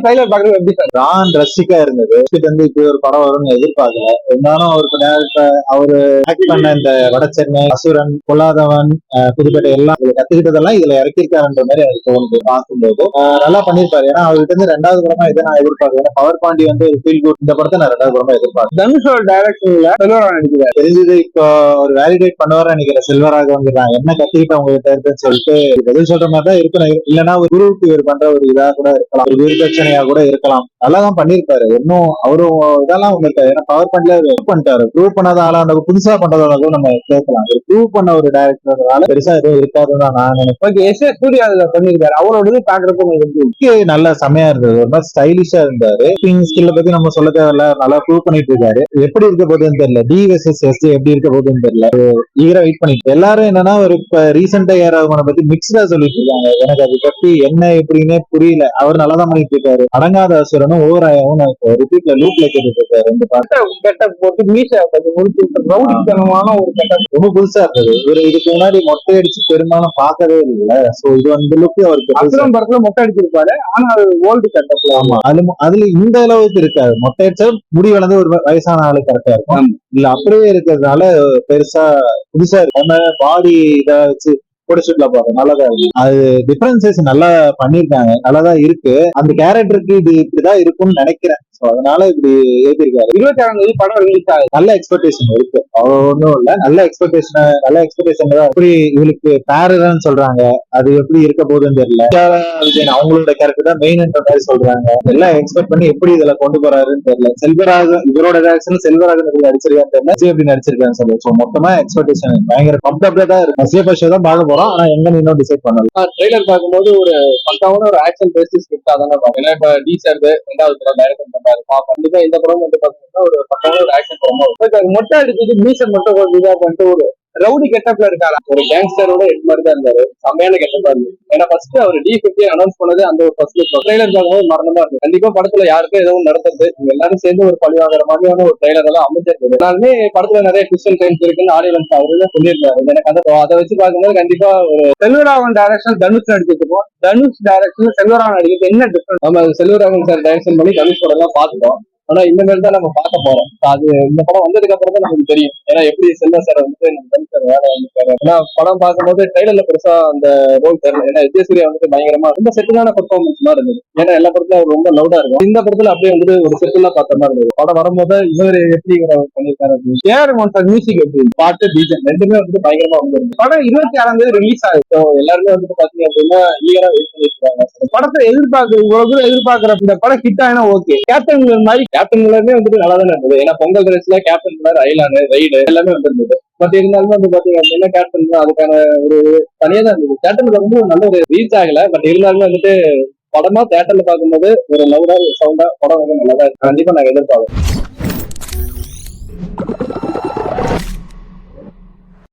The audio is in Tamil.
ட்ரைலர் பாக்குறது எப்படி சார்? நான் ரசிக்கா இருந்தது. வந்து இப்படி ஒரு படம் வரும்னு எதிர்பார்க்கல. இருந்தாலும் அவருக்கு டேரக்டா அவரு ஆக்ட் பண்ண இந்த வட சென்னை, அசுரன், பொல்லாதவன், புதுப்பேட்டை எல்லாம் கத்துக்கிட்டதெல்லாம் இதுல இறக்கிருக்காருன்ற மாதிரி எனக்கு தோணுது பார்க்கும்போது. நல்லா பண்ணிருப்பாரு. ஏன்னா அவர்கிட்ட இருந்து ரெண்டாவது படமா இதை நான் எதிர்பார்க்கிறேன். ஏன்னா பவர் பாண்டி வந்து ஒரு ஃபீல் குட். இந்த படத்தை நான் ரெண்டாவது படமா எதிர்பார்க்கிறேன். தனுஷோட டைரக்ஷன்ல செல்வராகவன் நடிக்கிறார். தெரிஞ்சது இப்போ ஒரு வேலிடேட் பண்ணுவார் நினைக்கிறேன். செல்வராகவன் நான் என்ன கத்துக்கிட்ட உங்களுக்கு இருக்குன்னு சொல்லிட்டு பதில் சொல்ற மாதிரி தான் இருக்கணும். இல்லைன்னா ஒரு குருவுக்கு இவர் பண்ற ஒரு இதா கூட இருக்கலாம், ஒரு குருதட்சணையா கூட இருக்கலாம். நல்லாதான் பண்ணிருப்பாரு. இன்னும் அவரும் இதெல்லாம் ஒண்ணு இருக்காரு. ஏன்னா பவர் பாயிண்ட்ல பண்ணிட்டாரு. ப்ரூவ் பண்ணாத ஆளா அந்த புதுசா பண்றதோட கூட நம்ம கேட்கலாம். ப்ரூவ் பண்ண ஒரு டைரக்டர்னால பெருசா எதுவும் இருக்காதுன்னு தான் நான் நினைப்பேன். Okay, SA. சூர்யா அதுல பண்ணிருக்காரு. அவரோட பாக்குறப்ப நல்ல செமையா இருந்தது. ஒரு மாதிரி ஸ்டைலிஷா இருந்தாரு. ஸ்கில்ல பத்தி நம்ம சொல்ல தேவையில்ல. நல்லா ப்ரூவ் பண்ணிட்டு இருக்காரு. எப்படி இருக்க போகுதுன்னு தெரியல. டி வெர்சஸ் எஸ் எப்படி இருக்க போகுதுன்னு தெரியல. ஈகரா வெயிட் பண்ணிட்டு எல்லாரும் என்னன்னா ஒரு இப்ப ரீசெண்டா ஏறாவனை பத்தி மிக்ஸ்டா சொல்லிட்டு இருக்காங்க. எனக்கு அது பத்தி என்ன எப்படின்னே புரியல. அவர் நல்லாதான் பண்ணிட்டு இருக்காரு. அடங்காத அசுரனும் ஓவராயாவும் ரிப்பீட்ல லூப்ல கேட்டுட்டு இருக்காரு. ரெண்டு பாட்டு கெட்டப் போட்டு மீசை ரவுடித்தனமான ஒரு கெட்டப் ரொம்ப புதுசா இருந்தது. இவர் இதுக்கு முன்னாடி மொட்டை அடிச்சு பெரும்பாலும் பார்க்கவே இல்லை. சோ இது அந்த லுக்கு அவருக்கு அசுரம் படத்துல மொட்டை அடிச்சிருப்பாரு. ஆனா அது ஓல்டு கெட்டப்ல. ஆமா, அதுல இந்த அளவுக்கு இருக்காது. மொட்டை அடிச்சா முடி வளர்ந்து ஒரு வயசான ஆளு கரெக்டா இருக்கும். இல்ல அப்படியே இருக்கிறதுனால பெருசா புதுசா இருக்கு. பாடி இதை வச்சு போட்டோஷூட்ல போறோம். நல்லாதான் இருக்கு. அது டிஃபரன்சஸ் நல்லா பண்ணிருக்காங்க. நல்லாதான் இருக்கு. அந்த கேரக்டருக்கு இது இப்படிதான் இருக்கும்னு நினைக்கிறேன். அதனால இப்படி ஏற்றிருக்காரு. 26ஆம் தேதி படம் ரிலீஸ் ஆகுது. நல்ல எக்ஸ்பெக்டேஷன் இருக்கு. அவ்வளவு ஒன்றும் இல்ல. நல்ல எக்ஸ்பெக்டேஷன் தான். எப்படி இவளுக்கு பேரன்னு சொல்றாங்க. அது எப்படி இருக்க போகுதுன்னு தெரியல. விஜயன் அவங்களோட கேரக்டர் தான் மெயின்ன்ற மாதிரி சொல்றாங்க. எல்லாம் எக்ஸ்பெக்ட் பண்ணி எப்படி இதுல கொண்டு போறாருன்னு தெரியல. செல்வராகவன் இவரோட ரியாக்ஷன் செல்வராகவன் நடிச்சிருக்கான்னு தெரியல. எப்படி நடிச்சிருக்கான்னு சொல்லுவோம். மொத்தமா எக்ஸ்பெக்டேஷன் பயங்கர கம்ஃபர்டபிளா தான் இருக்கு. சேஃபா தான் பார்க்க போறோம். ஆனா எங்க இன்னும் டிசைட் பண்ணல. ட்ரெய்லர் பார்க்கும்போது ஒரு பக்காவான ஒரு ஆக்ஷன் பேஸ்ட் ஸ்கிரிப்டா தானே பாருங்க. ஏன்னா இப்ப டீசர் ரெண்டாவது படம் டைரக்ட் பண்றாரு. கண்டிப்பா இந்த படம் வந்து பாத்தீங்கன்னா ஒரு பக்காவான ஒரு ஆக்ஷன் படம். மொட்டை அடிச்சுட்டு மீசர் மட்டும் இதா பண்ணிட்டு ஒரு ரவுடி கெட்டப்ல இருக்காரு. ஒரு கேங்ஸ்டரோட எட்டு மாதிரி தான் இருந்தாரு. செம்மையான கெட்டப்பா இருக்கு. ஏன்னா ஃபர்ஸ்ட் அவர் D50 அனௌன்ஸ் பண்ணது அந்த ஒரு ஃபர்ஸ்ட் ட்ரெய்லர் பார்க்கும்போது மரணமா இருக்கு. கண்டிப்பா படத்துல யாருக்கும் எதுவும் நடந்தது எல்லாரும் சேர்ந்து ஒரு பழி வாங்குற மாதிரியான ஒரு ட்ரெய்லர் எல்லாம் அமைஞ்சிருக்கு. எல்லாருமே படத்துல நிறைய ட்விஸ்ட் அண்ட் டர்ன்ஸ் இருக்குன்னு ஆடியன்ஸ் அவரு சொல்லியிருக்காரு. எனக்கு அதை வச்சு பார்க்கும்போது கண்டிப்பா ஒரு செல்வராகவன் டைரக்ஷன் தனுஷ் நடிச்சிருக்கோம். தனுஷ் டைரக்ஷன் செல்வராகவன் நடிக்கிறது என்ன டிஃபரன்ஸ்? நம்ம செல்வராகவன் சார் டைரக்ஷன் பண்ணி தனுஷ் படம் எல்லாம் பார்த்துட்டோம். ஆனா இந்த மாதிரி தான் நம்ம பார்க்க போறோம். அது இந்த படம் வந்ததுக்கு அப்புறம் தான் நமக்கு தெரியும். ஏன்னா எப்படி செல்வா சார் வந்துட்டு வேலை வந்துருக்காரு. ஏன்னா படம் பார்க்கும்போது ட்ரெய்லர்ல பெருசா அந்த ரோல் தெரியல. ஏன்னா எஸ்.ஏ. சூர்யா வந்துட்டு பயங்கரமா ரொம்ப செட்டிலான பெர்ஃபார்மன்ஸ் மாதிரி இருந்தது. ஏன்னா எல்லா படத்துல அவர் ரொம்ப லவுடா இருக்கும். இந்த படத்துல அப்படியே வந்துட்டு ஒரு செட்டிலா பார்த்த மாதிரி இருந்தது. படம் வரும்போது இவர் எப்படி பண்ணிருக்காரு அப்படின்னு ஏஆர் மியூசிக் எப்படி பாட்டு பீஜம் ரெண்டுமே வந்துட்டு பயங்கரமா வந்துருக்கு. படம் 26ஆம் தேதி ரிலீஸ் ஆகுது. எல்லாருமே வந்துட்டு பாத்தீங்க அப்படின்னா ஈகரா வெயிட் பண்ணிட்டு இருக்காங்க. படத்தை எதிர்பார்க்கிற இந்த படம் ஹிட் ஆனா ஓகே. கேப்டன் மாதிரி கேப்டன் மில்லருமே வந்துட்டு நல்லா தானே இருந்தது. ஏன்னா பொங்கல் ரேஸ்ல கேப்டன் மில்லர், ஐலானு, ரைடு எல்லாமே வந்துருந்தது. பட் இருந்தாலுமே வந்து பாத்தீங்க அப்படின்னா கேப்டன் அதுக்கான ஒரு தனியா தான் இருந்தது. தேட்டர்ல வந்து நல்ல ஒரு ரீச் ஆகல. பட் இருந்தாலுமே வந்துட்டு படமா தேட்டர்ல பார்க்கும்போது ஒரு லவுடா சவுண்டா படம் வந்து நல்லாதான் இருக்கு. கண்டிப்பா நாங்க எதிர்பார்க்கிறோம்.